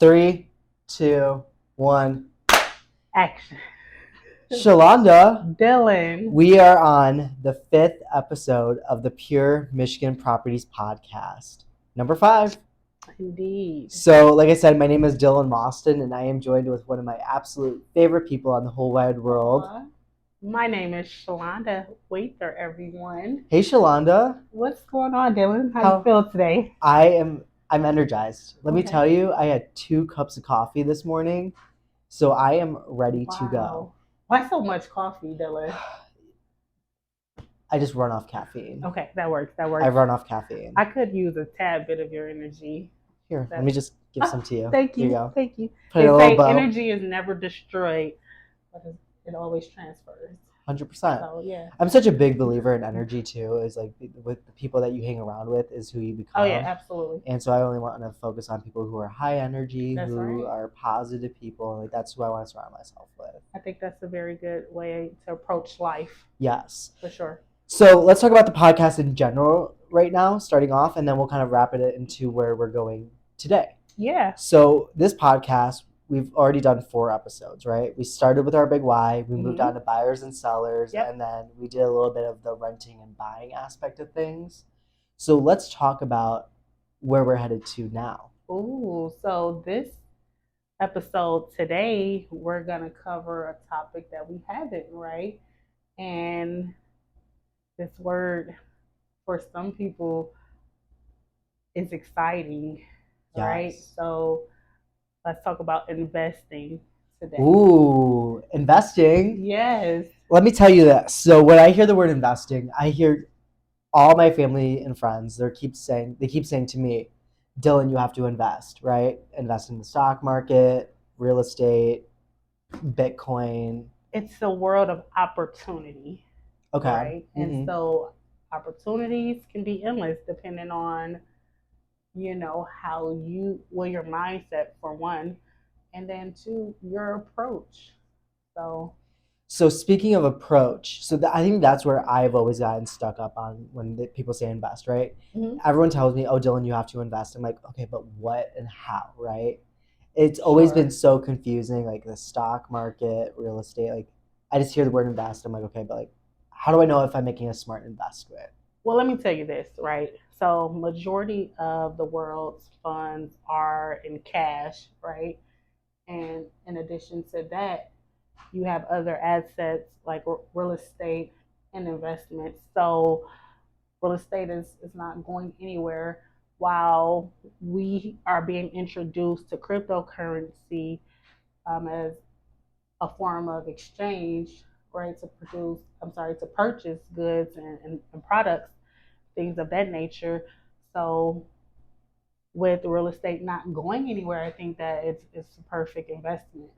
Three, two, one. Action. Shalonda, Dylan. we are on the 5th episode of the Pure Michigan Properties Podcast, number 5. Indeed. So, like I said, my name is Dylan Mostyn, and I am joined with one of my absolute favorite people on the whole wide world. My name is Shalonda Waither, everyone. Hey, Shalonda. What's going on, Dylan? How you feel today? I'm energized. Let me tell you, I had 2 cups of coffee this morning, so I am ready to go. Why so much coffee, Dylan? I just run off caffeine. Okay, that works. I run off caffeine. I could use a tad bit of your energy. Here, let me just give some to you. Thank you. Here you go. Thank you. Put a little bow. Energy is never destroyed, but it always transfers. 100%. So, yeah. I'm such a big believer in energy too. Is like with the people that you hang around with is who you become. Oh yeah, absolutely. And so I only want to focus on people who are high energy, that's who right. are positive people. Like that's who I want to surround myself with. I think that's a very good way to approach life. Yes, for sure. So let's talk about the podcast in general right now, starting off, and then we'll kind of wrap it into where we're going today. Yeah. So this podcast, we've already done 4 episodes, right? We started with our big why. We moved on to buyers and sellers, and then we did a little bit of the renting and buying aspect of things. So let's talk about where we're headed to now. Ooh, so this episode today, we're going to cover a topic that we haven't, right? And this word for some people is exciting, right? So let's talk about investing today. Ooh, investing? Yes. Let me tell you this. So when I hear the word investing, I hear all my family and friends, they keep saying to me, Dylan, you have to invest, right? Invest in the stock market, real estate, Bitcoin. It's a world of opportunity. Okay. Right? And so opportunities can be endless depending on, your mindset for one, and then 2, your approach. So speaking of approach, I think that's where I've always gotten stuck up on when people say invest, right? Everyone tells me, oh, Dylan, you have to invest. I'm like, okay, but what and how, right? It's always been so confusing, like the stock market, real estate. Like I just hear the word invest. I'm like, okay, but like, how do I know if I'm making a smart investment? Well, let me tell you this, right? So majority of the world's funds are in cash, right? And in addition to that, you have other assets like real estate and investments. So real estate is not going anywhere while we are being introduced to cryptocurrency as a form of exchange, right? To purchase goods and products, things of that nature. So with real estate not going anywhere, I think that it's a perfect investment.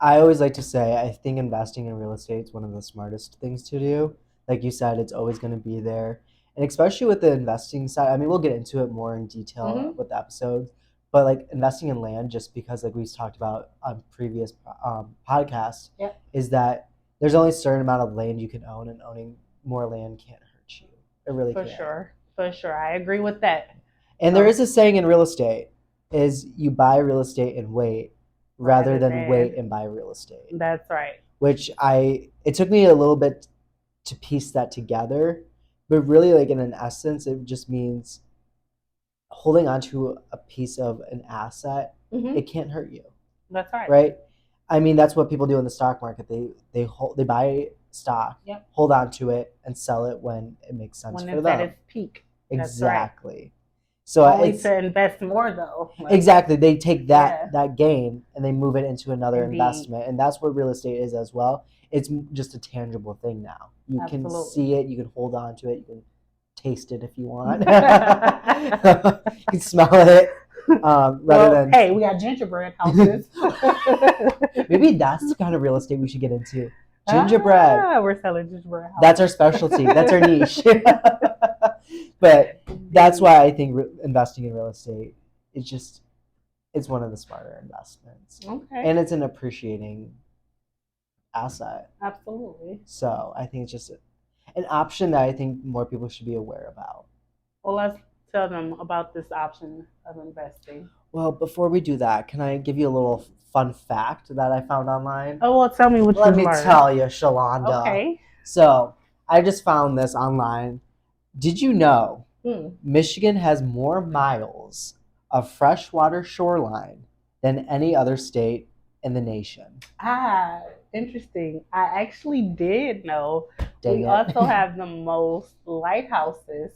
I always like to say, I think investing in real estate is one of the smartest things to do. Like you said, it's always going to be there. And especially with the investing side, I mean, we'll get into it more in detail with the episodes. But like investing in land, just because like we've talked about on previous podcasts, is that there's only a certain amount of land you can own, and owning more land can't hurt you. It really can't. For sure. I agree with that. And there is a saying in real estate, is you buy real estate and wait, rather than wait and buy real estate. That's right. Which it took me a little bit to piece that together, but really, like in an essence, it just means holding on to a piece of an asset. It can't hurt you. That's right. Right? I mean, that's what people do in the stock market. They buy stock, hold on to it, and sell it when it makes sense for them. When it's at its peak. Exactly. Right. So only to invest more though. Exactly. They take that gain and they move it into another investment. And that's what real estate is as well. It's just a tangible thing now. You can see it, you can hold on to it, you can taste it if you want. You can smell it. Hey, we got gingerbread houses. Maybe that's the kind of real estate we should get into. Gingerbread. We're selling gingerbread houses. That's our specialty. That's our niche. But that's why I think investing in real estate it's one of the smarter investments. Okay. And it's an appreciating asset. Absolutely. So I think it's just an option that I think more people should be aware about. Well, let's tell them about this option of investing. Well, before we do that, can I give you a little fun fact that I found online? Oh, well, tell me what you Let me learned. tell you, Shalonda. Okay. So, I just found this online. Did you know Hmm. Michigan has more miles of freshwater shoreline than any other state in the nation? Ah, interesting. I actually did know. Dang We also it. have the most lighthouses.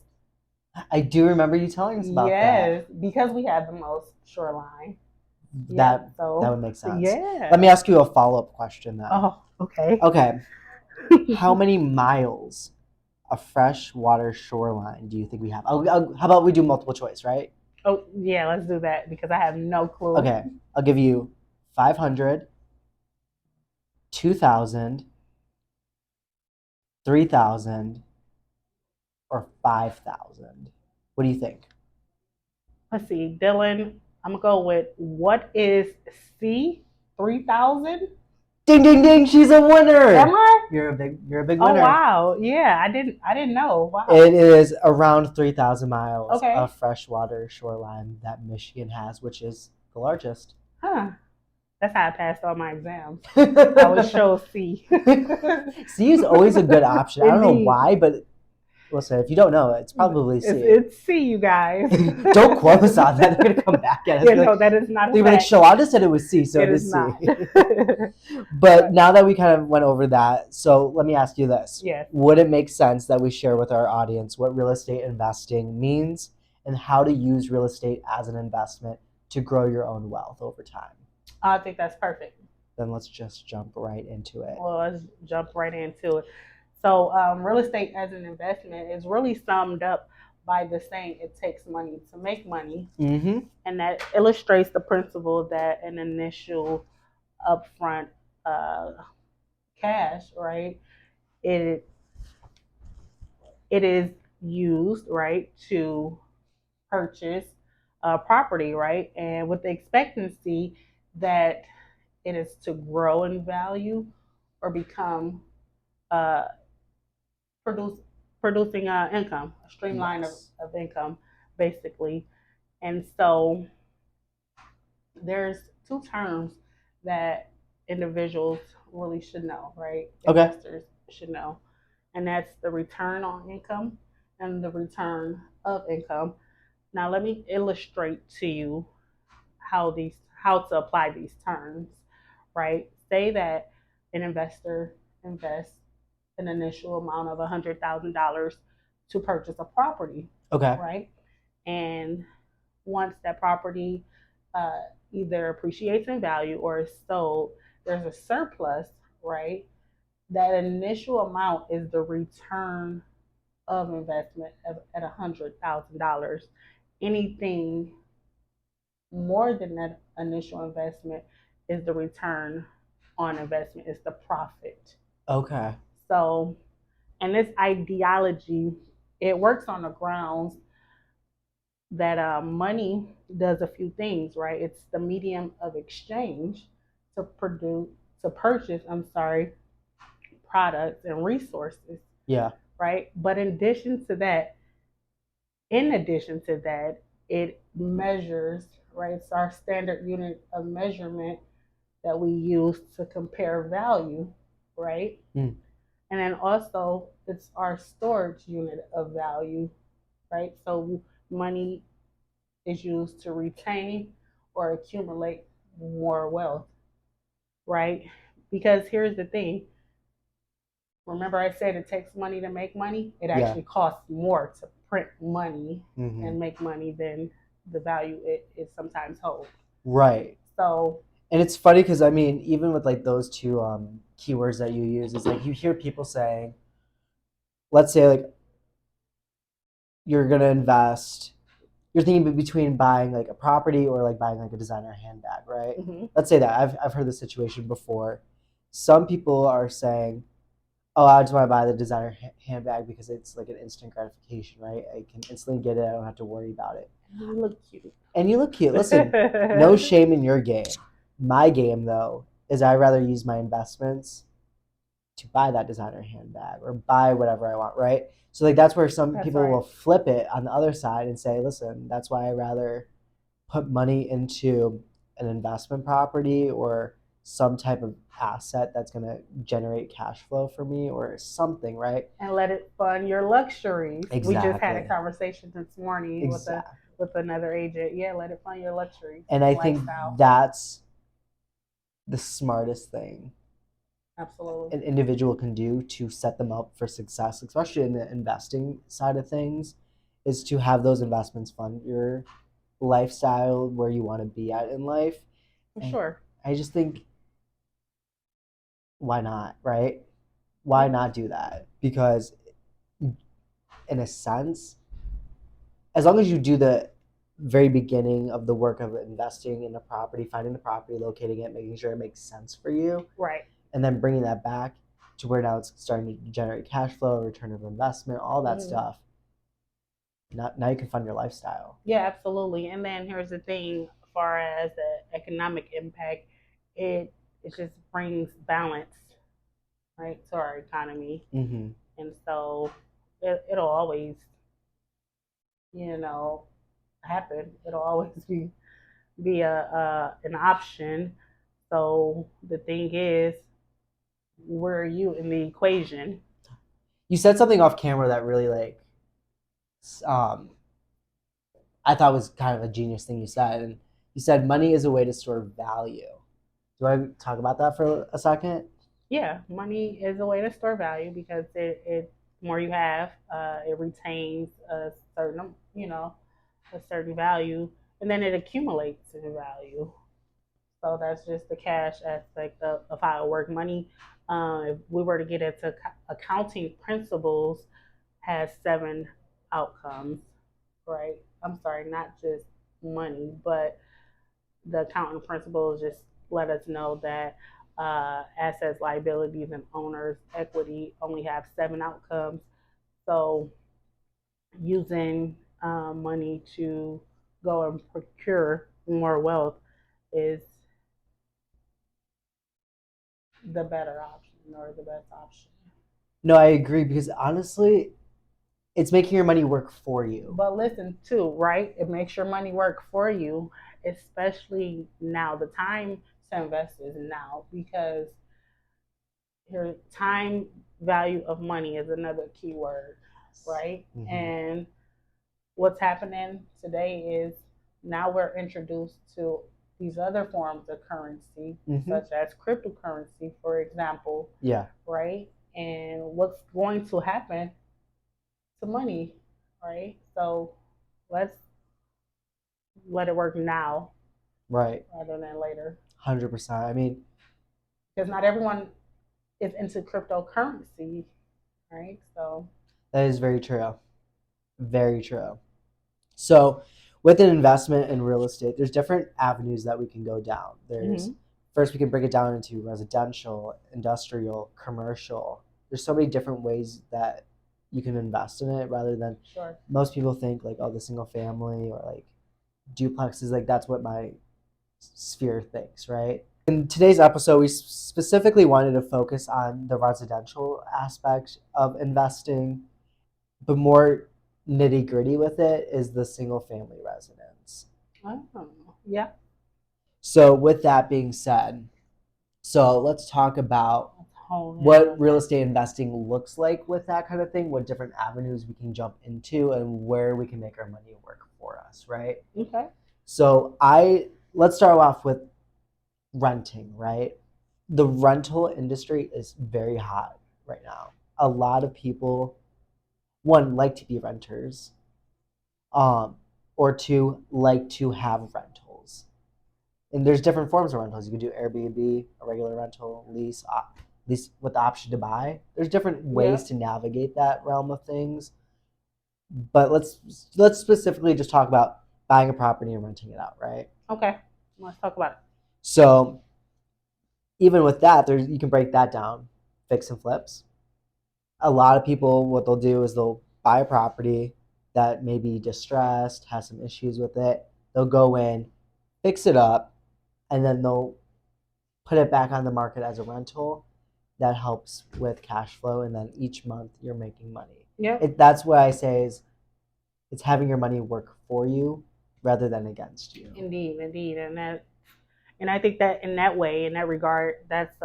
I do remember you telling us about that. Yes, because we have the most shoreline. Yep. That So, would make sense. Let me yeah. ask you a follow-up question then. Oh, okay. Okay, how many miles of freshwater shoreline do you think we have? How about we do multiple choice, right? Oh, yeah, let's do that because I have no clue. Okay, I'll give you 500, 2,000, 3,000, or 5,000. What do you think? Let's see, Dylan, I'm gonna go with what is C 3000? Ding ding ding, she's a Am winner. I? You're a big Oh winner. wow, yeah, I didn't know. It Wow. is around 3,000 miles of Okay, freshwater shoreline that Michigan has, which is the largest. huh? That's how I passed all my exams. I was C show C. is always a good option. I don't know Indeed, why, but listen, if you don't know, it's probably it's C. it's C, you guys. Don't quote us on that. They're gonna come back at us. Yeah, no, that is not a They're gonna be like, fact. Shalonda said it was C, so It it is is C. not. But But now that we kind of went over that, so let me ask you this. yes, Would it make sense that we share with our audience what real estate investing means and how to use real estate as an investment to grow your own wealth over time? I think that's perfect. Then let's just jump right into it. Well, let's jump right into it. So, real estate as an investment is really summed up by the saying it takes money to make money. Mm-hmm. And that illustrates the principle that an initial upfront uh, cash, right, it, it is used, right, to purchase property, right, and with the expectancy that it is to grow in value or become uh, produce producing income, a streamline Yes. of income, basically. And so there's two terms that individuals really should know, right? Okay. Investors should know, and that's the return on income and the return of income. Now, let me illustrate to you how to apply these terms, right? Say that an investor invests an initial amount of $100,000 to purchase a property, Okay. right? And once that property uh, either appreciates in value or is sold, there's a surplus, right? That initial amount is the return of investment at $100,000. Anything more than that initial investment is the return on investment, is the profit. Okay. So, and this ideology, it works on the grounds that money does a few things, right? It's the medium of exchange to produce, to purchase, I'm sorry, products and resources, Yeah. right? But in addition to that, it measures, right? It's our standard unit of measurement that we use to compare value, right? Mm. And then also it's our storage unit of value, right? So money is used to retain or accumulate more wealth, right? Because here's the thing. Remember, I said it takes money to make money? It Yeah. actually costs more to print money Mm-hmm. and make money than the value it sometimes holds. Right. So, And it's funny because I mean, even with like those two keywords that you use, it's like you hear people saying, let's say like you're gonna invest, you're thinking between buying like a property or like buying like a designer handbag, right? mm-hmm. Let's say that I've heard this situation before. Some people are saying, "Oh, I just want to buy the designer handbag because it's like an instant gratification, right? I can instantly get it. I don't have to worry about it." You look cute. And you look cute. Listen, no shame in your game. My game though is I rather use my investments to buy that designer handbag or buy whatever I want, right? So like that's where some That's people right. will flip it on the other side and say, listen, that's why I rather put money into an investment property or some type of asset that's going to generate cash flow for me or something, right? And let it fund your luxuries. We just had a Exactly. conversation this morning Exactly. with another agent. Yeah, let it fund your luxuries, And your I think lifestyle. that's the smartest thing Absolutely. an individual can do to set them up for success, especially in the investing side of things, is to have those investments fund your lifestyle where you want to be at in life. For And sure. I just think, why not, right? Why Yeah. not do that? Because, in a sense, as long as you do the very beginning of the work of investing in a property, finding the property, locating it, making sure it makes sense for you, Right. and then bringing that back to where now it's starting to generate cash flow, return of investment, all that stuff. Now you can fund your lifestyle. Yeah, absolutely. And then here's the thing, as far as the economic impact, it it just brings balance, right, to our economy. Mm-hmm. And so it'll always, you know, happen. It'll always be a an option. So the thing is, where are you in the equation? You said something off camera that really um, I thought was kind of a genius thing you said, and you said money is a way to store value. Do I talk about that for a second? Yeah, money is a way to store value because it the more you have, it retains a certain, a certain value, and then it accumulates in value. So that's just the cash aspect of how it works. Money, if we were to get into accounting principles, has seven outcomes, right? I'm sorry, not just money, but the accounting principles just let us know that assets, liabilities, and owners' equity only have seven outcomes. So using money to go and procure more wealth is the better option or the best option. No, I agree because honestly, it's making your money work for you. But listen, too, right? It makes your money work for you, especially now. The time to invest is now because your time value of money is another key word, right? Mm-hmm. And what's happening today is now we're introduced to these other forms of currency, such as cryptocurrency, for example. Yeah. Right? And what's going to happen to money, right? So let's let it work now, right, rather than later. 100%. I mean, because not everyone is into cryptocurrency, right? So that is very true. Very true. So, with an investment in real estate, there's different avenues that we can go down. There's first we can break it down into residential, industrial, commercial. There's so many different ways that you can invest in it rather than sure. Most people think like, oh, the single family or like duplexes, like that's what my sphere thinks, right? In today's episode, we specifically wanted to focus on the residential aspect of investing, but more nitty gritty with it is the single family residence. Oh, yeah. So, with that being said, so let's talk about what real estate investing looks like with that kind of thing, what different avenues we can jump into, and where we can make our money work for us, right? Okay. So, let's start off with renting, right? The rental industry is very hot right now. A lot of people, one, like to be renters, um, or two, like to have rentals. And there's different forms of rentals. You can do Airbnb, a regular rental, lease with the option to buy. There's different ways to navigate that realm of things. But let's specifically just talk about buying a property and renting it out, right? Okay. Let's talk about it. So even with that, you can break that down, fix and flips. A lot of people, what they'll do is they'll buy a property that may be distressed, has some issues with it. They'll go in, fix it up, and then they'll put it back on the market as a rental. That helps with cash flow, and then each month you're making money. Yeah. That's what I say is it's having your money work for you rather than against you. Indeed, indeed, and I think that in that way, in that regard, that's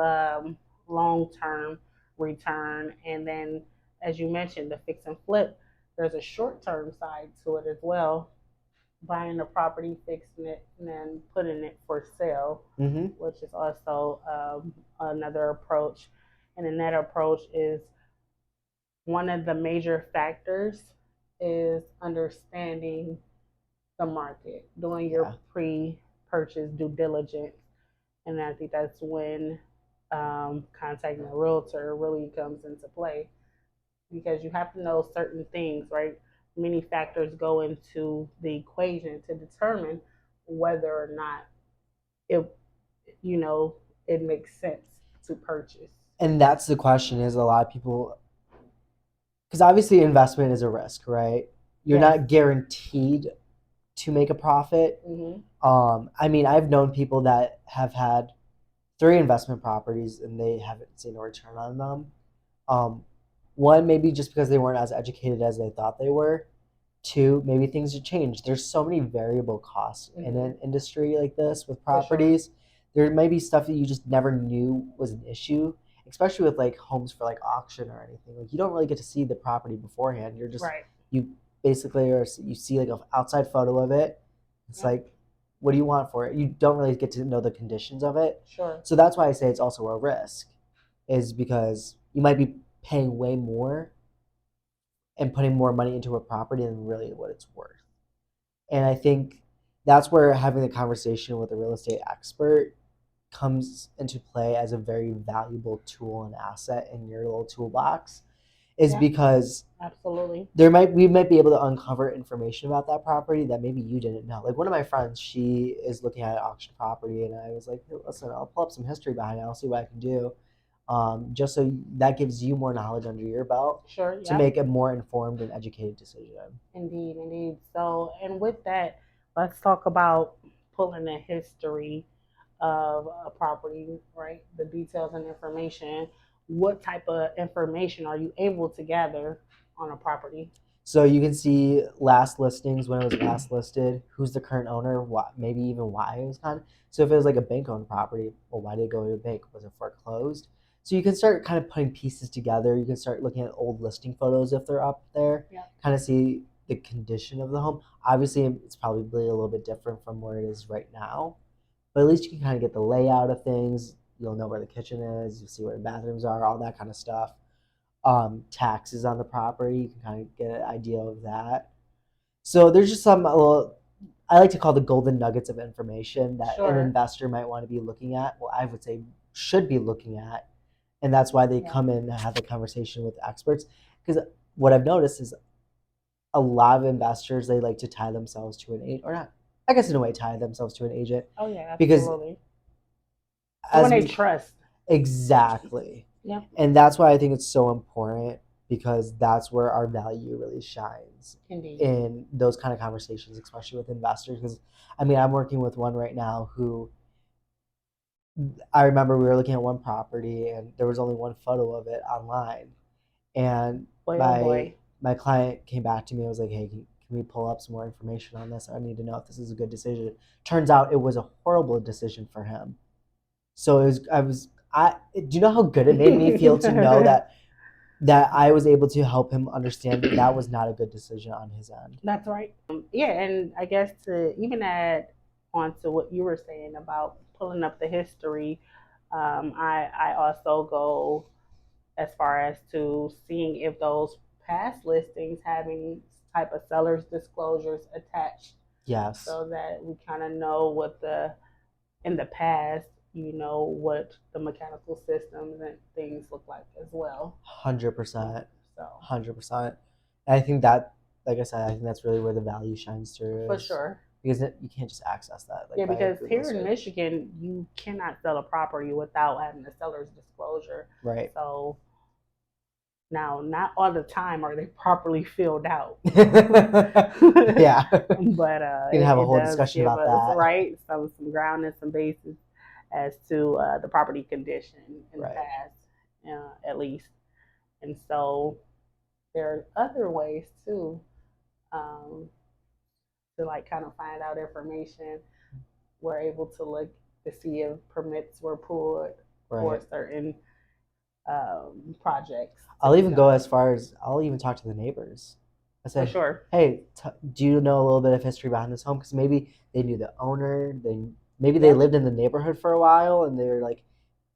long term return. And then, as you mentioned, the fix and flip, there's a short term side to it as well. Buying the property, fixing it, and then putting it for sale, Mm-hmm. which is also another approach. And in that approach is one of the major factors is understanding the market, doing your Yeah. pre-purchase due diligence, and I think that's when contacting a realtor really comes into play because you have to know certain things, right? Many factors go into the equation to determine whether or not it, you know, it makes sense to purchase. And that's the question is a lot of people, because obviously investment is a risk, right? You're Yes. not guaranteed to make a profit. Mm-hmm. I mean, I've known people that have had 3 investment properties and they haven't seen a return on them. Um, one, maybe just because they weren't as educated as they thought they were. Two, maybe things have changed. There's so many variable costs in an industry like this with properties. Sure. There might be stuff that you just never knew was an issue, especially with like homes for like auction or anything. Like you don't really get to see the property beforehand. You're just right. You basically are you see like an outside photo of it. It's like, what do you want for it? You don't really get to know the conditions of it. Sure. So that's why I say it's also a risk, is because you might be paying way more and putting more money into a property than really what it's worth. And I think that's where having the conversation with a real estate expert comes into play as a very valuable tool and asset in your little toolbox, is because absolutely we might be able to uncover information about that property that maybe you didn't know. Like one of my friends, she is looking at an auction property, and I was like, hey, listen, I'll pull up some history behind it. I'll see what I can do, just so that gives you more knowledge under your belt. Sure. To make a more informed and educated decision. Indeed, indeed. So, and with that, let's talk about pulling the history of a property, right? The details and information. What type of information are you able to gather on a property? So you can see last listings, when it was last listed, who's the current owner, maybe even why it was kind of. So if it was like a bank-owned property, well, why did it go to a bank? Was it foreclosed? So you can start kind of putting pieces together. You can start looking at old listing photos if they're up there, kind of see the condition of the home. Obviously, it's probably a little bit different from where it is right now, but at least you can kind of get the layout of things. You'll know where the kitchen is. You'll see where the bathrooms are, all that kind of stuff. Taxes on the property, you can kind of get an idea of that. So there's just some little, I like to call the golden nuggets of information that an investor might want to be looking at. Well, I would say should be looking at, and that's why they come in and have the conversation with experts. Because what I've noticed is a lot of investors, they like to tie themselves to an agent, or not, I guess in a way tie themselves to an agent. Oh yeah, absolutely. Because when they trust. Exactly. Yeah. And that's why I think it's so important, because that's where our value really shines. Indeed. In those kind of conversations, especially with investors. Because I mean, I'm working with one right now who, I remember we were looking at one property and there was only one photo of it online, and my client came back to me and was like, hey, can we pull up some more information on this? I need to know if this is a good decision. Turns out it was a horrible decision for him. So do you know how good it made me feel to know that I was able to help him understand that was not a good decision on his end. That's right. Yeah, and I guess to even add on to what you were saying about pulling up the history, I also go as far as to seeing if those past listings have any type of seller's disclosures attached. Yes. So that we kind of know what in the past, what the mechanical systems and things look like as well. 100%. So 100%. I think that, like I said, I think that's really where the value shines through. For sure. Because you can't just access that. Yeah, because here in Michigan, you cannot sell a property without having a seller's disclosure. Right. So now, not all the time are they properly filled out. Yeah. But we can have a whole discussion about that. Right, some ground and some basis as to the property condition in the past, at least. And so there are other ways too to like kind of find out information. We're able to look to see if permits were pulled for Right. certain projects to I'll be even go done. as far as I'll even talk to the neighbors. I For say, sure. hey, do you know a little bit of history behind this home? Because maybe they knew the owner. Maybe they Yep. lived in the neighborhood for a while, and they're like,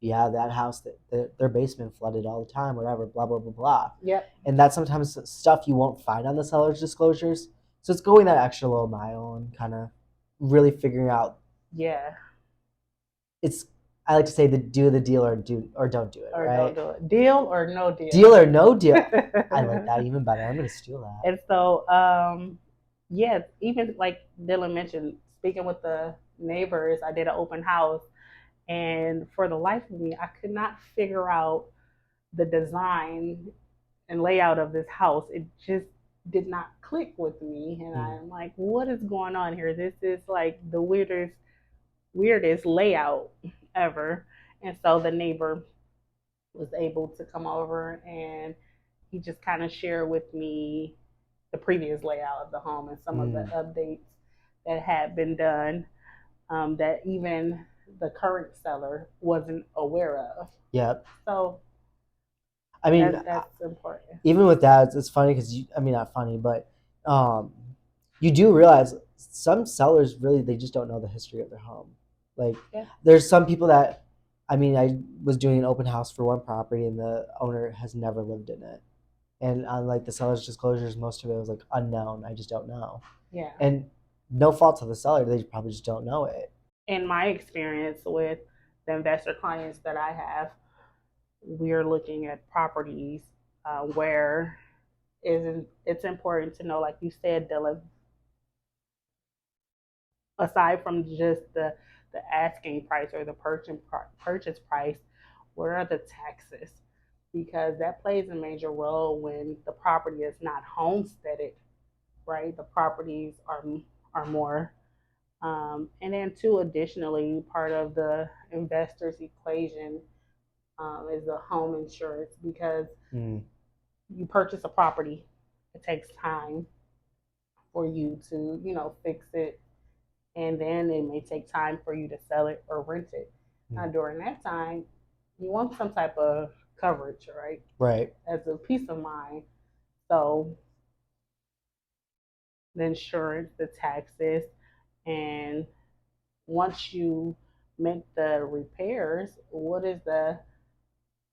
yeah, that house, their basement flooded all the time, whatever, blah blah blah blah. Yep. And that's sometimes stuff you won't find on the seller's disclosures. So it's going that extra little mile and kind of really figuring out. Yeah. It's I like to say the do the deal or don't do it, Or don't right? do it. Deal or no deal. Deal or no deal. I like that even better. I'm gonna steal that. And so, yeah, even like Dylan mentioned, speaking with the neighbors, I did an open house, and for the life of me, I could not figure out the design and layout of this house. It just did not click with me, and I'm like, what is going on here? This is like the weirdest layout ever. And so the neighbor was able to come over and he just kind of shared with me the previous layout of the home and some of the updates that had been done, that even the current seller wasn't aware of. Yep. So I mean, that's important. even with that, it's funny because I mean, not funny, but um, you do realize some sellers really they just don't know the history of their home. Like, Yeah. there's some people that, I mean, I was doing an open house for one property and the owner has never lived in it, and on like the seller's disclosures, most of it was like unknown. I just don't know. Yeah. And no fault to the seller; they probably just don't know it. In my experience with the investor clients that I have, we're looking at properties where it's important to know, like you said, Dylan, aside from just the asking price or the purchase price, what are the taxes? Because that plays a major role when the property is not homesteaded, right? The properties are more. And then, too, additionally, part of the investor's equation is the home insurance because you purchase a property, it takes time for you to, fix it, and then it may take time for you to sell it or rent it. Now, during that time, you want some type of coverage, right? Right. As a peace of mind. So, the insurance, the taxes, and once you make the repairs, what is the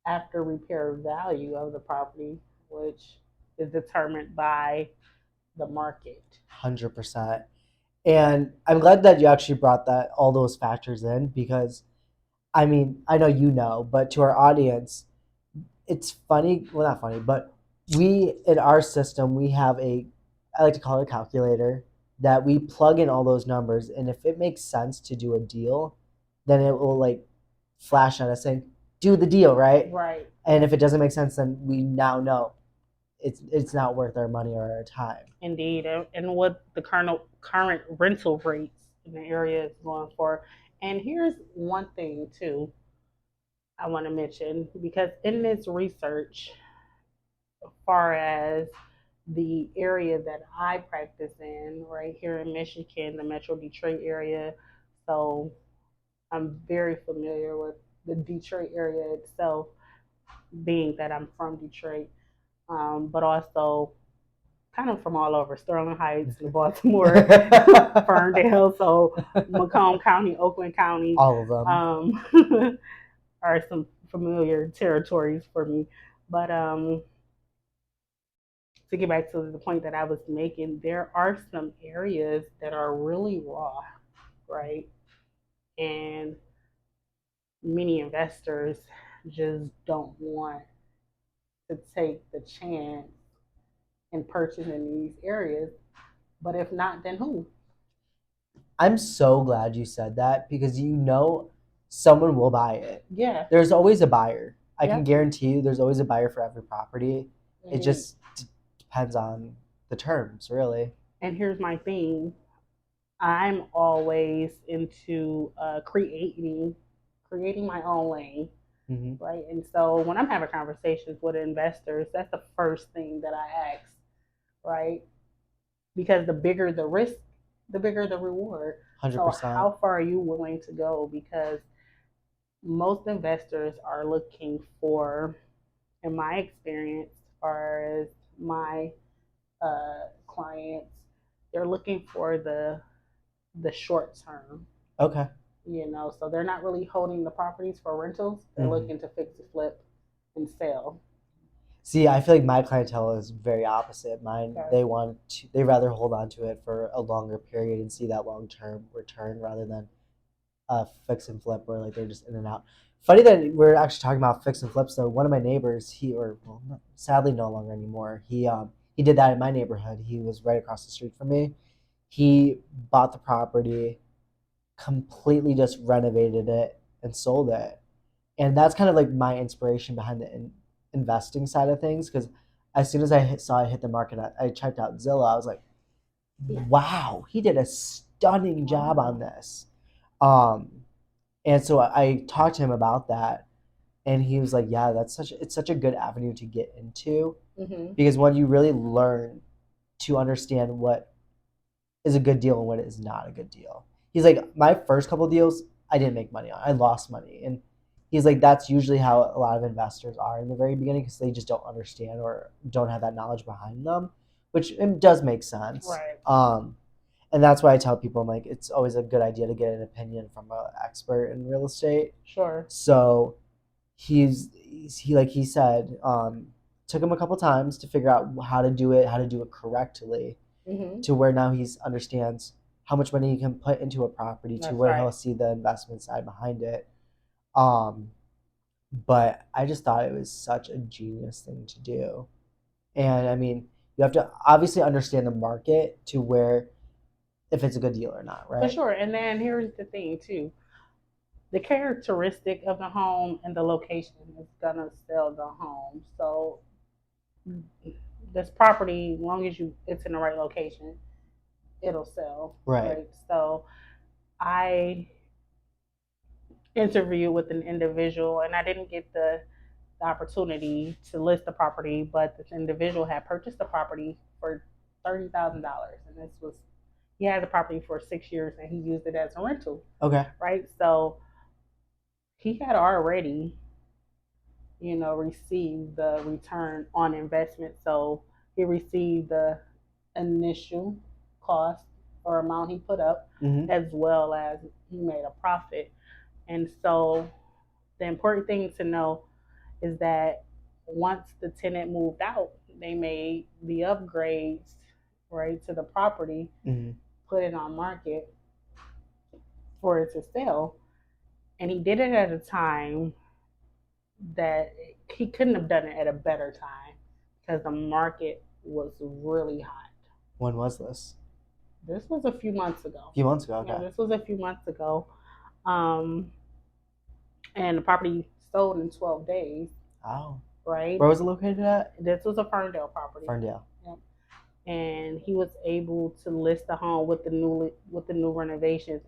after repair value of the property, which is determined by the market? 100%. And I'm glad that you actually brought that all those factors in because I mean, I know you know, but to our audience, it's funny. Well, not funny, but we in our system we have I like to call it a calculator that we plug in all those numbers, and if it makes sense to do a deal, then it will like flash at us saying, "Do the deal," right? Right. And if it doesn't make sense, then we now know it's not worth our money or our time. Indeed, and what the current rental rates in the area is going for. And here's one thing too I want to mention, because in this research, as far as the area that I practice in, right here in Michigan, the Metro Detroit area, so I'm very familiar with the Detroit area itself, being that I'm from Detroit, but also kind of from all over Sterling Heights, the Baltimore, Ferndale, so Macomb County, Oakland County, all of them are some familiar territories for me. But to get back to the point that I was making, there are some areas that are really raw, right? And many investors just don't want to take the chance in purchasing these areas. But if not, then who? I'm so glad you said that because someone will buy it. Yeah. There's always a buyer. I Yeah. can guarantee you there's always a buyer for every property. It just depends on the terms, really. And here's my thing. I'm always into creating my own lane, right? And so when I'm having conversations with investors, that's the first thing that I ask, right? Because the bigger the risk, the bigger the reward. So 100%. how far are you willing to go? Because most investors are looking for, in my experience, as far as my clients, they're looking for the short term. Okay. So they're not really holding the properties for rentals. They're Hmm. looking to fix the flip and sell. See, I feel like my clientele is very opposite. Mine, Okay. they rather hold on to it for a longer period and see that long term return rather than fix and flip where like they're just in and out. Funny that we're actually talking about fix and flips though. One of my neighbors, sadly no longer anymore. He did that in my neighborhood. He was right across the street from me. He bought the property, completely just renovated it and sold it. And that's kind of like my inspiration behind the investing side of things because as soon as saw it hit the market, I checked out Zillow. I was like, wow, he did a stunning job on this. Um, and so I talked to him about that, and he was like, "Yeah, it's such a good avenue to get into Mm-hmm. because when you really learn to understand what is a good deal and what is not a good deal." He's like, "My first couple of deals, I didn't make money on. I lost money." And he's like, "That's usually how a lot of investors are in the very beginning because they just don't understand or don't have that knowledge behind them, which it does make sense." Right. And that's why I tell people, I'm like, it's always a good idea to get an opinion from an expert in real estate. Sure. So he said, took him a couple times to figure out how to do it correctly, Mm-hmm. to where now he understands how much money he can put into a property, to That's where right. he'll see the investment side behind it. Um, but I just thought it was such a genius thing to do. And I mean, you have to obviously understand the market to where if it's a good deal or not, For right? sure. And then here's the thing too. The characteristic of the home and the location is gonna sell the home. So this property, as long as it's in the right location, it'll sell. Right. Right. So I interviewed with an individual and I didn't get the opportunity to list the property, but this individual had purchased the property for $30,000, and this was he had the property for 6 years and he used it as a rental, Okay. right? So he had already, received the return on investment. So he received the initial cost or amount he put up, Mm-hmm. as well as he made a profit. And so the important thing to know is that once the tenant moved out, they made the upgrades, right, to the property, Mm-hmm. put it on market for it to sell. And he did it at a time that he couldn't have done it at a better time because the market was really hot. When was this? This was a few months ago. A few months ago. Yeah, Okay. this was a few months ago. Um, and the property sold in 12 days, Oh. right? Where was it located at? This was a Ferndale property. Ferndale. Yep. And he was able to list the home with the new renovations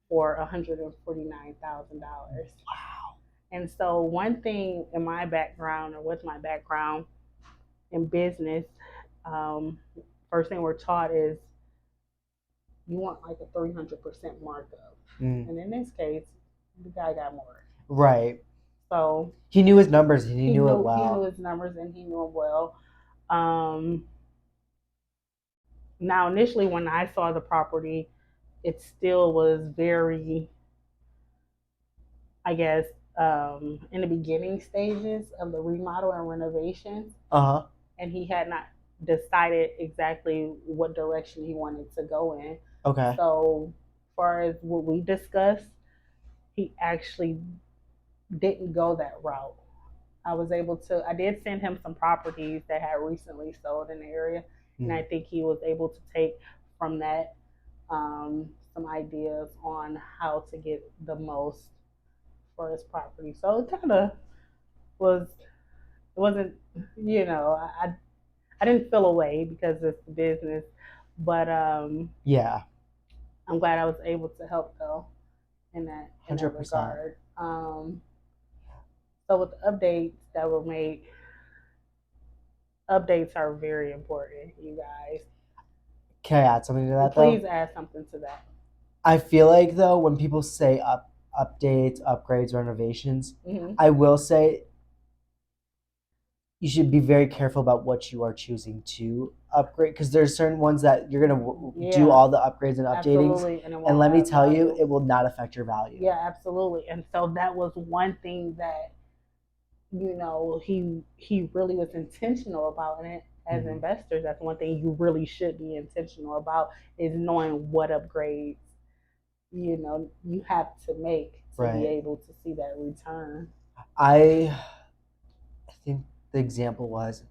for $149,000. Wow. And so one thing in my background, or with my background in business, um, first thing we're taught is you want like a 300% markup. Mm. And in this case, the guy got more. Right. So He knew his numbers and he knew it he knew well. his numbers and he knew them well. Um, Now, initially, when I saw the property, it still was very, I guess, in the beginning stages of the remodel and renovations, Uh huh. and he had not decided exactly what direction he wanted to go in. Okay. So, as far as what we discussed, he actually didn't go that route. I did send him some properties that had recently sold in the area, and I think he was able to take from that some ideas on how to get the most for his property. So it kind of was, it wasn't, I didn't feel away because it's business, but Yeah. I'm glad I was able to help though in that 100%. regard. So with the updates that were made, updates are very important, you guys. Can I add something to that though? Please add something to that. I feel like though when people say updates, upgrades, renovations, I will say you should be very careful about what you are choosing to upgrade because there's certain ones that you're gonna do all the upgrades and updatings, and let me tell you, it will not affect your value. Yeah, absolutely. And so that was one thing that he really was intentional about, and as investors, that's one thing you really should be intentional about is knowing what upgrades you have to make to be able to see that return. I think the example was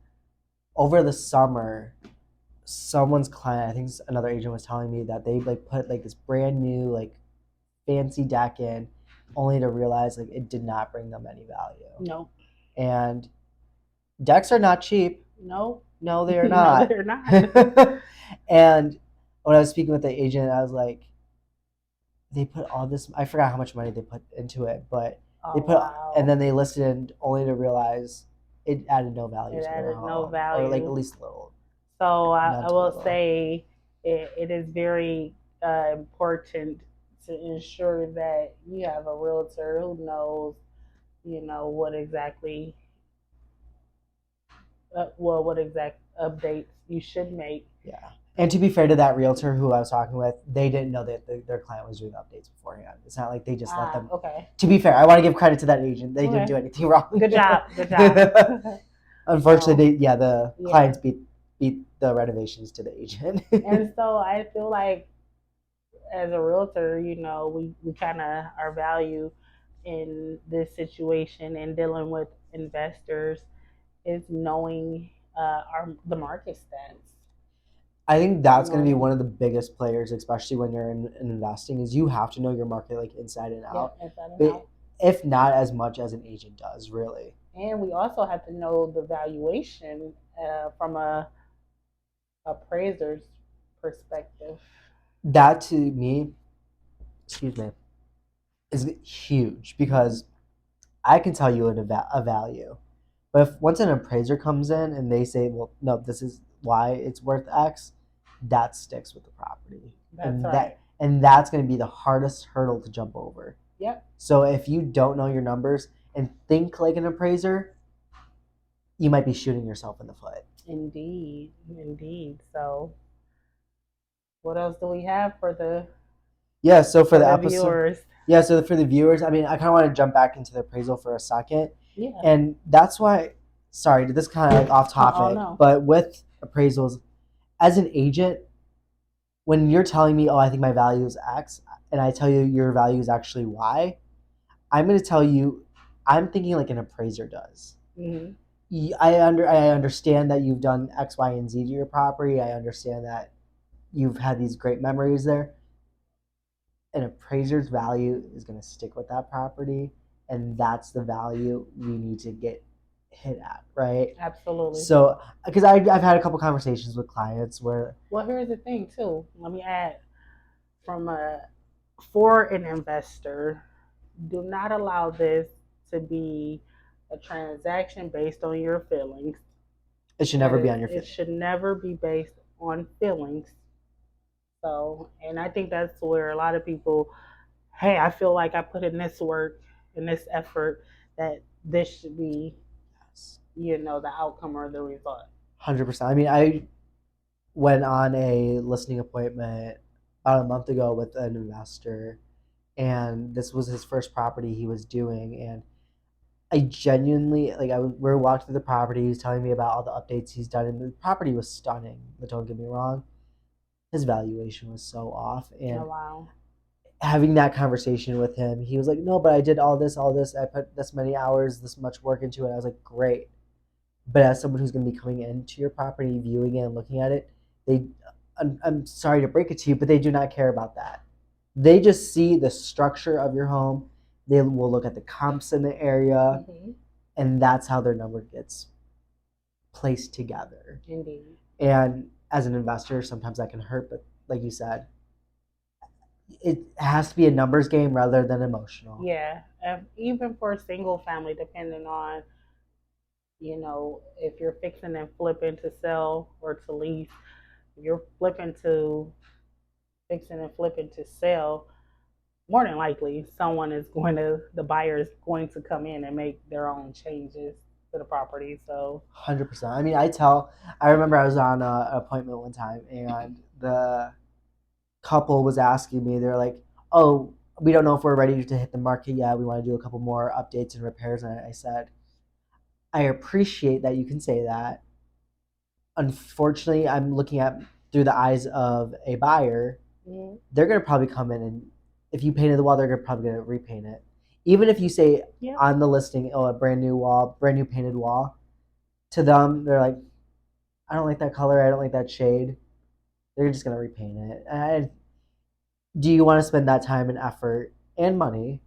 over the summer, someone's client, I think another agent was telling me that they like put like this brand new like fancy deck in, only to realize like it did not bring them any value. No. And decks are not cheap. No. No, they are not. No, they're not. And when I was speaking with the agent, I was like, they put all this, I forgot how much money they put into it, but they put, and then they listed it only to realize it added no value. It added no value. Or like at least little. So I will say it is very important to ensure that you have a realtor who knows, what exactly, what exact updates you should make. Yeah. And to be fair to that realtor who I was talking with, they didn't know that their client was doing updates beforehand. It's not like they just let them. Okay. To be fair, I want to give credit to that agent. They didn't do anything wrong. Good job. Good job. Unfortunately, the clients beat the renovations to the agent. And so I feel like as a realtor, we kind of our value in this situation and dealing with investors is knowing the market stats. I think that's going to be one of the biggest players, especially when you're in investing, is you have to know your market like inside and out. Yeah, inside and out. If not as much as an agent does, really. And we also have to know the valuation from a appraiser's perspective. That to me, excuse me, is huge because I can tell you a value, but if once an appraiser comes in and they say, well, no, this is why it's worth X, that sticks with the property. And that's going to be the hardest hurdle to jump over. Yep. So if you don't know your numbers and think like an appraiser, you might be shooting yourself in the foot. Indeed. So what else do we have for the for the episode viewers? Yeah, so for the viewers, I mean, I kind of want to jump back into the appraisal for a second. Yeah. And that's why, sorry, this kind of like off topic, but with appraisals, as an agent, when you're telling me, oh, I think my value is X, and I tell you your value is actually Y, I'm going to tell you, I'm thinking like an appraiser does. I understand that you've done X, Y, and Z to your property. I understand that you've had these great memories there. An appraiser's value is going to stick with that property, and that's the value we need to get hit at, right? Absolutely. So, because I've had a couple conversations with clients where... Well, here's the thing, too. Let me add, for an investor, do not allow this to be a transaction based on your feelings. It should never be on your feelings. It should never be based on feelings. So, and I think that's where a lot of people, hey, I feel like I put in this work and this effort, that this should be, the outcome or the result. 100%. I mean, I went on a listening appointment about a month ago with an investor, and this was his first property he was doing, and I genuinely, like, we walked through the property, he was telling me about all the updates he's done, and the property was stunning, but don't get me wrong, his valuation was so off. And having that conversation with him, he was like, no, but I did all this, I put this many hours, this much work into it. I was like, great. But as someone who's going to be coming into your property, viewing it and looking at it, I'm sorry to break it to you, but they do not care about that. They just see the structure of your home. They will look at the comps in the area, and that's how their number gets placed together. Indeed. And as an investor, sometimes that can hurt, but like you said, it has to be a numbers game rather than emotional. Yeah, even for a single family, depending on, if you're fixing and flipping to sell or to lease, If you're flipping to fixing and flipping to sell, more than likely the buyer is going to come in and make their own changes to the property. So 100%. I mean, I remember I was on an appointment one time and the couple was asking me, they're like, oh, we don't know if we're ready to hit the market yet. We want to do a couple more updates and repairs. And I said, I appreciate that you can say that. Unfortunately, I'm looking at through the eyes of a buyer. mm-hmm. They're going to probably come in and if you painted the wall, they're probably going to repaint it. Even if you say on the listing, oh, a brand new wall, brand new painted wall, to them, they're like, I don't like that color. I don't like that shade. They're just going to repaint it. And do you want to spend that time and effort and money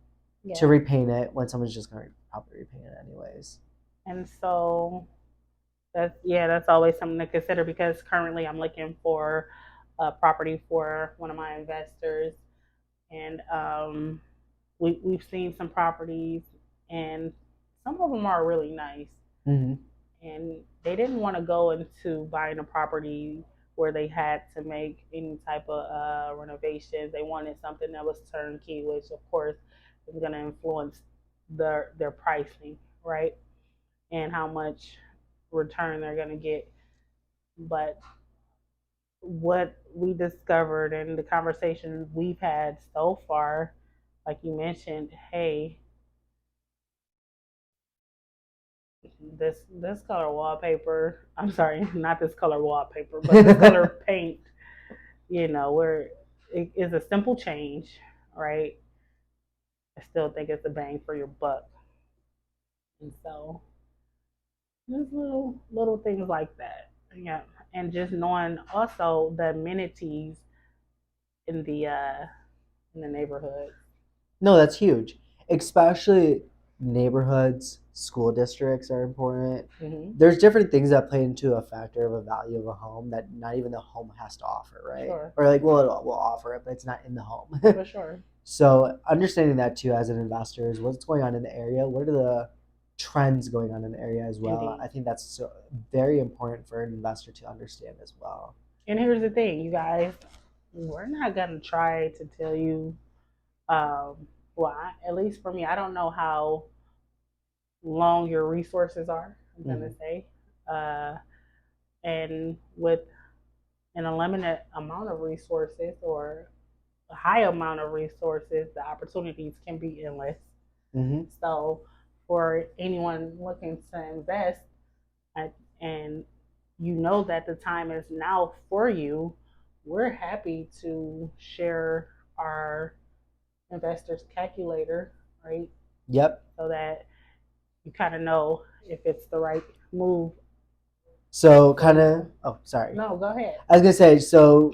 to repaint it when someone's just going to probably repaint it anyways? And so that's always something to consider because currently I'm looking for a property for one of my investors, and we've seen some properties, and some of them are really nice. Mm-hmm. And they didn't want to go into buying a property where they had to make any type of renovations. They wanted something that was turnkey, which of course is going to influence their pricing, right? And how much return they're going to get. But what we discovered in the conversations we've had so far, like you mentioned, hey, this color wallpaper, I'm sorry, not this color wallpaper, but this color paint, where it is a simple change, right? I still think it's a bang for your buck. And so there's little things like that. Yeah. And just knowing also the amenities in the neighborhood. No, that's huge. Especially neighborhoods, school districts are important. Mm-hmm. There's different things that play into a factor of a value of a home that not even the home has to offer, right? Sure. Or like, well, it will offer it, but it's not in the home. For sure. So understanding that too as an investor is what's going on in the area. What are the trends going on in the area as well? Indeed. I think that's so very important for an investor to understand as well. And here's the thing, you guys, we're not gonna try to tell you. At least for me, I don't know how long your resources are. I'm gonna say, and with an unlimited amount of resources or a high amount of resources, the opportunities can be endless. Mm-hmm. So, for anyone looking to invest, and that the time is now for you, we're happy to share our investors calculator, right? Yep. So that you kind of know if it's the right move. So sorry. No, go ahead. I was gonna say, so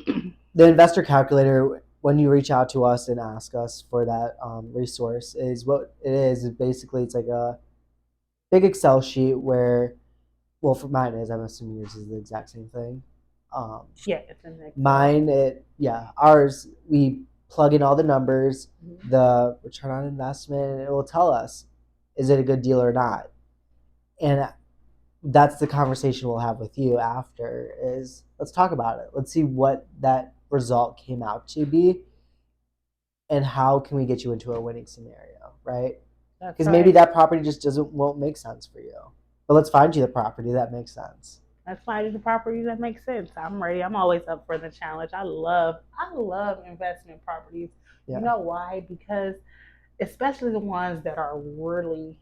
the investor calculator, when you reach out to us and ask us for that resource, is what it is. Basically, it's like a big Excel sheet where, well, for mine is, I'm assuming yours is the exact same thing. Yeah, it's in Excel. Mine, ours, we plug in all the numbers, mm-hmm. the return on investment, and it will tell us, is it a good deal or not? And that's the conversation we'll have with you after is let's talk about it. Let's see what that result came out to be and how can we get you into a winning scenario, right? Because maybe that property just won't make sense for you. But let's find you the property that makes sense. Let's find you the property that makes sense. I'm ready. I'm always up for the challenge. I love investment properties. Yeah. You know why? Because especially the ones that are really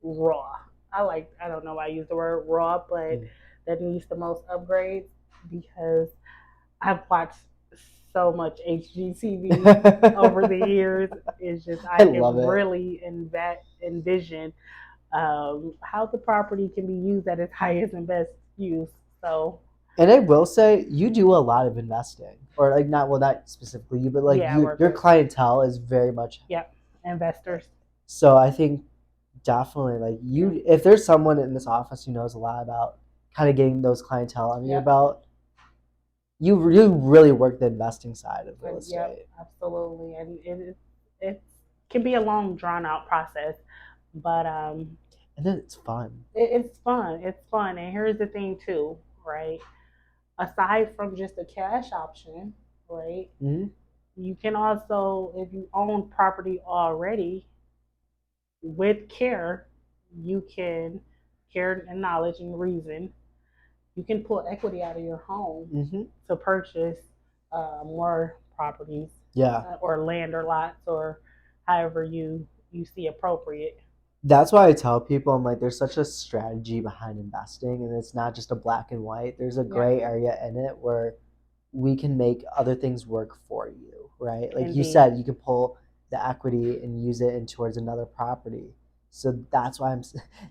raw. I don't know why I use the word raw, but that needs the most upgrades because I've watched so much HGTV over the years. It's just I can really envision how the property can be used at its highest and best use. So, and I will say you do a lot of investing, or like not specifically you, but like your clientele is very much investors. So I think definitely like if there's someone in this office who knows a lot about kind of getting those clientele under your belt, you really work the investing side of real estate. Yep, absolutely, and it can be a long drawn out process, but and then it's fun. It's fun. It's fun, and here's the thing too, right? aside from just a cash option, right? Mm-hmm. You can also, if you own property already, with care, you can care and knowledge and reason. You can pull equity out of your home Mm-hmm. to purchase more properties Yeah. or land or lots or however you see appropriate. That's why I tell people, I'm like, there's such a strategy behind investing, and it's not just a black and white. There's a Yeah, gray area in it where we can make other things work for you, right? Like you indeed. said, you can pull the equity and use it in towards another property. So that's why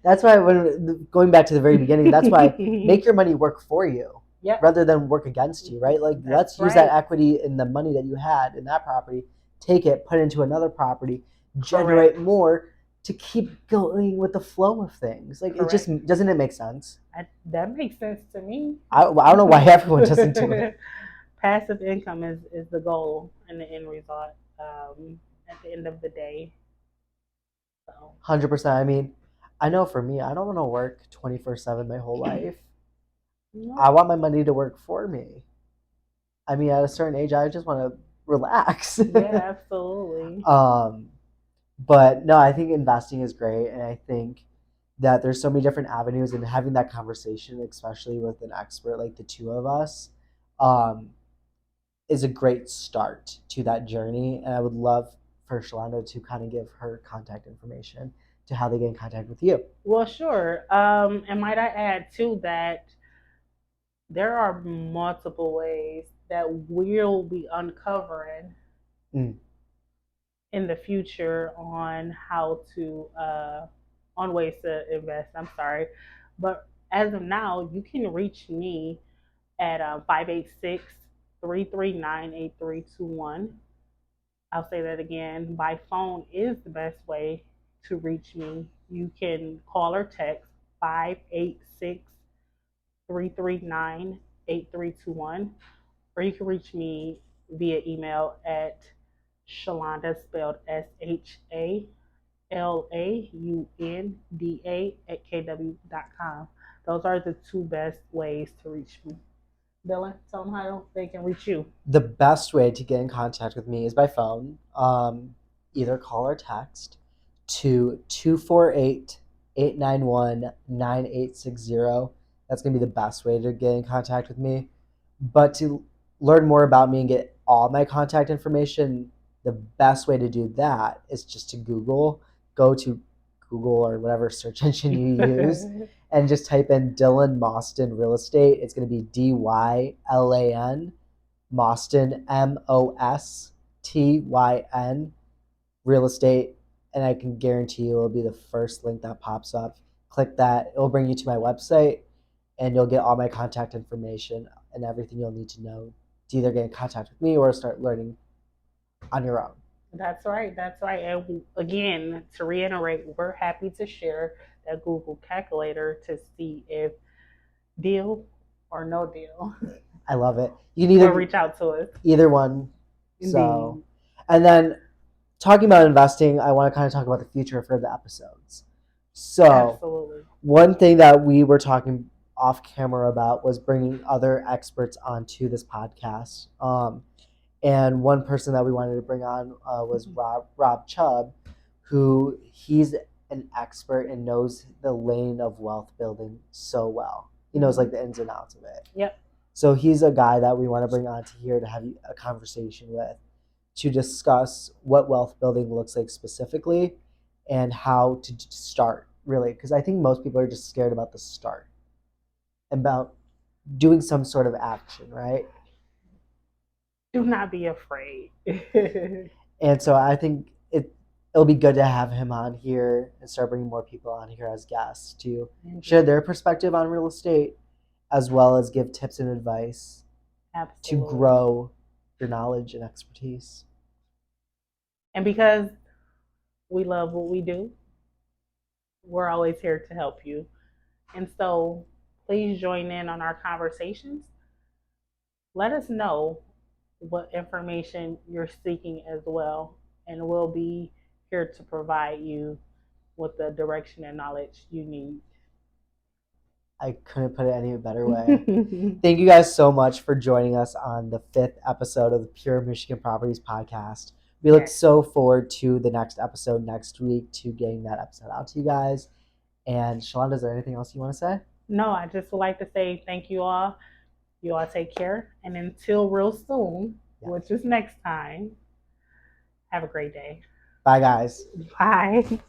that's why when going back to the very beginning, that's why make your money work for you Yep, rather than work against you, right? Like that's let's use that right. equity in the money that you had in that property, take it, put it into another properpe, generate Correct. more to keep going with the flow of things. Like it just Correct. doesn't it make sense? That makes sense to me. I don't know why everyone doesn't do it. Passive income is the goal and the end result at the end of the day. So, 100%. I mean, I know for me, I don't want to work 24/7 my whole life. no. I want my money to work for me. I mean, at a certain age, I just want to relax. Yeah, absolutely. um, but no, I think investing is great, and I think that there's so many different avenues, and having that conversation, especially with an expert like the two of us, um, is a great start to that journey. And I would love for Shalanda to kind of give her contact information to how they get in contact with you. Well, sure. And might I add too that there are multiple ways that we'll be uncovering Mm. in the future on how to on ways to invest. I'm sorry, but as of now, you can reach me at 586 I'll say that again. By phone is the best way to reach me. You can call or text 586 339 8321, or you can reach me via email at Shalanda, spelled SHALAUNDA at KW.com. Those are the two best ways to reach me. Dylan, tell them how they can reach you. The best way to get in contact with me is by phone. Either call or text to 248-891-9860. That's going to be the best way to get in contact with me. But to learn more about me and get all my contact information, the best way to do that is just to go to Google or whatever search engine you use, and just type in Dylan Mostyn Real Estate. It's going to be DYLAN Mostyn, Mostyn, real estate, and I can guarantee you it'll be the first link that pops up. Click that, it'll bring you to my website, and you'll get all my contact information and everything you'll need to know to either get in contact with me or start learning on your own. That's right. That's right. And again, to reiterate, we're happy to share that Google calculator to see if deal or no deal. I love it. You can Or either reach out to us. either one. Indeed. So, and then talking about investing, I want to kind of talk about the future for the episodes. So, Absolutely. one thing that we were talking off camera about was bringing other experts onto this podcast. And one person that we wanted to bring on was Rob Chubb, who he's an expert and knows the lane of wealth building so well. He knows like the ins and outs of it. Yep. So he's a guy that we want to bring on to here to have a conversation with, to discuss what wealth building looks like specifically and how to start, really. Because I think most people are just scared about the start, about doing some sort of action, right? Do not be afraid. And so I think it'll be good to have him on here and start bringing more people on here as guests to share their perspective on real estate, as well as give tips and advice to Absolutely. grow your knowledge and expertise. And because we love what we do, we're always here to help you. And so please join in on our conversations. Let us know what information you're seeking as well, and we'll be here to provide you with the direction and knowledge you need. I couldn't put it any better way. Thank you guys so much for joining us on the 5th episode of the Pure Michigan Properties podcast. We look Yes. so forward to the next episode next week, to getting that episode out to you guys. And Shalonda, is there anything else you want to say? No, I just would like to say thank you all. You all take care. And until real soon, Yes. which is next time, have a great day. Bye, guys. Bye.